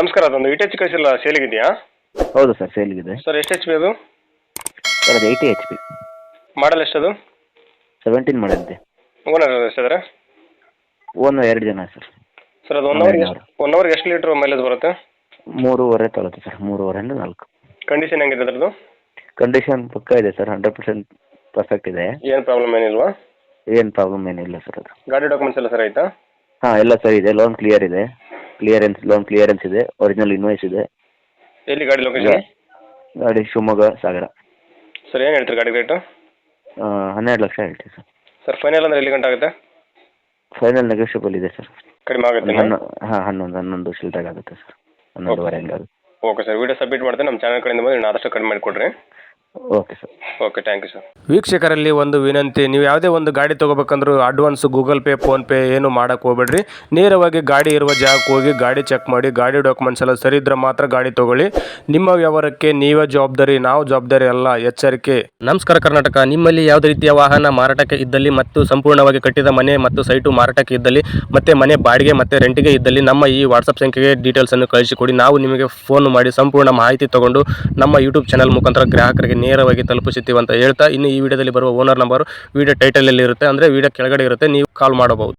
ನಮಸ್ಕಾರ, ಅದೊಂದು ಇಟೆಚ್ ಕಳಿಸಿಲ್ಲ ಸೇಲಿಗಿದೆಯಾ? ಹೌದು ಸರ್, ಸೇಲ್ಗಿದೆ. ಸರ್ ಎಷ್ಟು ಎಚ್ ಪಿ ಅದು? ಸರ್ ಅದು 80 HP. ಮಾಡಲ್ ಎಷ್ಟದು? 17 ಮಾಡಲ್ ಇದೆ. ಓನರ್ ಎಷ್ಟಿದ್ದಾರೆ? ಓನರ್ 2 ಜನ ಸರ್. ಸರ್ ಅದು ನಾವು ಒನ್ ಅವರ್ಗೆ ಎಷ್ಟು ಲೀಟ್ರ್ ಮೈಲೇಜ್ ಬರುತ್ತೆ? 3.5 ತಗೊಳುತ್ತೆ ಸರ್, 3.5 4. ಕಂಡೀಷನ್ ಹೆಂಗಿದೆ ಅದರದ್ದು? ಕಂಡೀಷನ್ ಪಕ್ಕ ಇದೆ ಸರ್, 100% ಪರ್ಫೆಕ್ಟ್ ಇದೆ. ಏನು ಪ್ರಾಬ್ಲಮ್ ಏನಿಲ್ವಾ? ಏನು ಪ್ರಾಬ್ಲಮ್ ಏನಿಲ್ಲ ಸರ್ ಅದು. ಗಾಡಿ ಡಾಕ್ಯುಮೆಂಟ್ಸ್ ಎಲ್ಲ ಸರ್ ಆಯ್ತಾ? ಹಾಂ, ಎಲ್ಲ ಸರಿ ಇದೆ. ಲೋನ್ ಕ್ಲಿಯರ್ ಇದೆ, ಲೋನ್ ಕ್ಲಿಯರೆನ್ಸ್ ಇದೆ, ಒರಿಜಿನಲ್ ಇನ್ವಾಯ್ಸ್ ಇದೆ. ಎಲ್ಲಿ ಗಾಡಿ ಲೊಕೇಶನ್? ಗಾಡಿ ಶಿವಮೊಗ್ಗ ಸಾಗರ. ಸರ್ ಏನು ಹೇಳ್ತೀರಿ ಗಾಡಿ ರೇಟು? 12 ಲಕ್ಷ ಹೇಳ್ತೀವಿ ಸರ್. ಸರ್ ಫೈನಲ್ ಅಂದರೆ ಎಲ್ಲಿ ಗಂಟೆ ಆಗುತ್ತೆ? ಫೈನಲ್ ನೆಗೋಷಿಯಬಲ್ ಇದೆ ಸರ್. ಕಡಿಮೆ ಆಗುತ್ತೆ? ಹಾಂ, 11 ಚಿಲ್ಲರೆಗೆ ಆಗುತ್ತೆ ಸರ್, 11.5 ಹಂಗಾಗುತ್ತೆ. ಓಕೆ ಸರ್, ವಿಡಿಯೋ ಸಬ್ಮಿಟ್ ಮಾಡ್ತೇನೆ. ನಮ್ಮ ಚಾನಲ್ ಕಡೆಯಿಂದ ಬಂದು ಆದಷ್ಟು ಕಡಿಮೆ ಮಾಡಿಕೊಡ್ರಿ. Okay sir. Okay, thank you sir. ವೀಕ್ಷಕರಲ್ಲಿ ಒಂದು ವಿನಂತಿ, ನೀವು ಯಾವುದೇ ಒಂದು ಗಾಡಿ ತೊಗೋಬೇಕಂದ್ರೂ ಅಡ್ವಾನ್ಸ್ ಗೂಗಲ್ ಪೇ, ಫೋನ್ಪೇ ಏನು ಮಾಡೋಕ್ಕೆ ಹೋಗ್ಬೇಡ್ರಿ. ನೇರವಾಗಿ ಗಾಡಿ ಇರುವ ಜಾಗಕ್ಕೆ ಹೋಗಿ ಗಾಡಿ ಚೆಕ್ ಮಾಡಿ, ಗಾಡಿ ಡಾಕ್ಯುಮೆಂಟ್ಸ್ ಎಲ್ಲ ಸರಿ ಇದ್ರೆ ಮಾತ್ರ ಗಾಡಿ ತೊಗೊಳ್ಳಿ. ನಿಮ್ಮ ವ್ಯವಹಾರಕ್ಕೆ ನೀವೇ ಜವಾಬ್ದಾರಿ, ನಾವು ಜವಾಬ್ದಾರಿ ಅಲ್ಲ, ಎಚ್ಚರಿಕೆ. ನಮಸ್ಕಾರ ಕರ್ನಾಟಕ. ನಿಮ್ಮಲ್ಲಿ ಯಾವುದೇ ರೀತಿಯ ವಾಹನ ಮಾರಾಟಕ್ಕೆ ಇದ್ದಲ್ಲಿ ಮತ್ತು ಸಂಪೂರ್ಣವಾಗಿ ಕಟ್ಟಿದ ಮನೆ ಮತ್ತು ಸೈಟು ಮಾರಾಟಕ್ಕೆ ಇದ್ದಲ್ಲಿ ಮತ್ತು ಮನೆ ಬಾಡಿಗೆ ಮತ್ತು ರೆಂಟಿಗೆ ಇದ್ದಲ್ಲಿ ನಮ್ಮ ಈ ವಾಟ್ಸಪ್ ಸಂಖ್ಯೆಗೆ ಡೀಟೇಲ್ಸನ್ನು ಕಳಿಸಿಕೊಡಿ. ನಾವು ನಿಮಗೆ ಫೋನ್ ಮಾಡಿ ಸಂಪೂರ್ಣ ಮಾಹಿತಿ ತಗೊಂಡು ನಮ್ಮ ಯೂಟ್ಯೂಬ್ ಚಾನಲ್ ಮುಖಾಂತರ ಗ್ರಾಹಕರಿಗೆ ನೇರವಾಗಿ ತಲುಪಿಸುತ್ತೀವಿ ಅಂತ ಹೇಳ್ತಾ, ಇನ್ನು ಈ ವಿಡಿಯೋದಲ್ಲಿ ಬರುವ ಓನರ್ ನಂಬರ್ ವಿಡಿಯೋ ಟೈಟಲಲ್ಲಿ ಇರುತ್ತೆ, ಅಂದರೆ ವಿಡಿಯೋ ಕೆಳಗಡೆ ಇರುತ್ತೆ, ನೀವು ಕಾಲ್ ಮಾಡಬಹುದು.